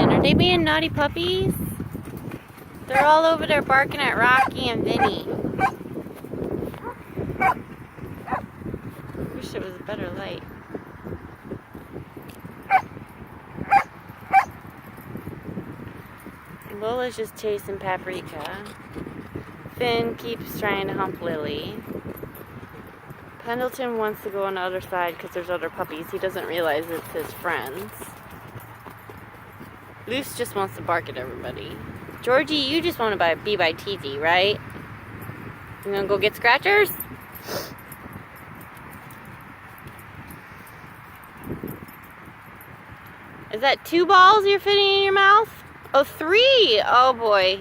again. Are they being naughty puppies? They're all over there barking at Rocky and Vinny. Wish it was a better light. Lola's just chasing Paprika. Finn keeps trying to hump Lily. Pendleton wants to go on the other side because there's other puppies. He doesn't realize it's his friends. Luce just wants to bark at everybody. Georgie, you just want to be by TT, right? You gonna go get scratchers? Is that 2 balls you're fitting in your mouth? Oh, 3! Oh boy.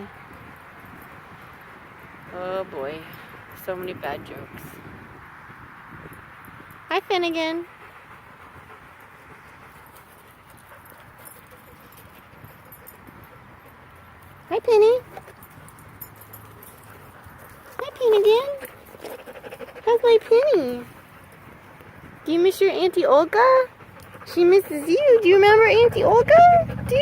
Oh boy. So many bad jokes. Hi, Finnegan. Hi, Penny. Hi, Finnegan. How's my Penny? Do you miss your Auntie Olga? She misses you. Do you remember Auntie Olga? Do you?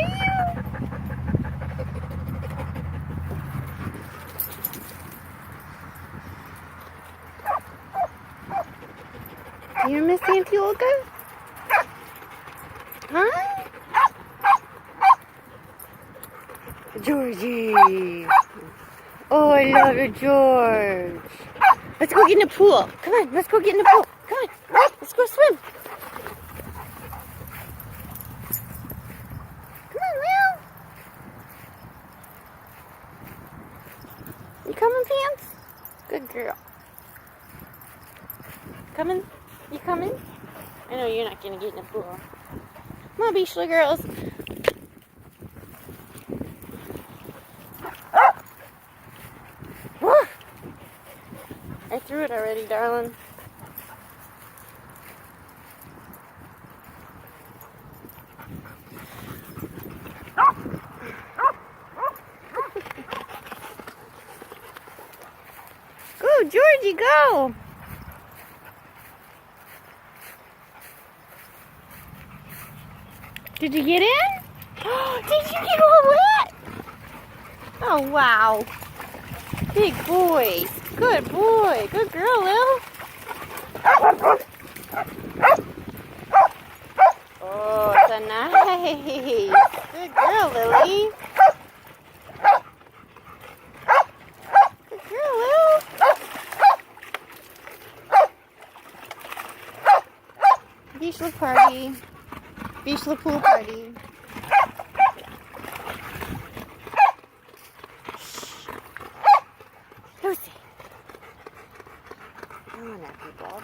Do you miss Auntie Olga? Huh? Georgie. Oh, I love you, George. Let's go get in the pool. Come on, let's go get in the pool. Come on, let's go swim. Come on, Lil. You coming, Pants? Good girl. Coming? You coming? I know you're not gonna get in the pool. Come on, Beachler girls. I threw it already, darling. Go, Georgie, go! Did you get in? Did you get all wet? Oh, wow. Big boys. Good boy. Good girl, Lil. Oh, it's a nice. Good girl, Lily. Good girl, Lil. Beach look party. Beach look pool party. Lucy. Come on, happy ball.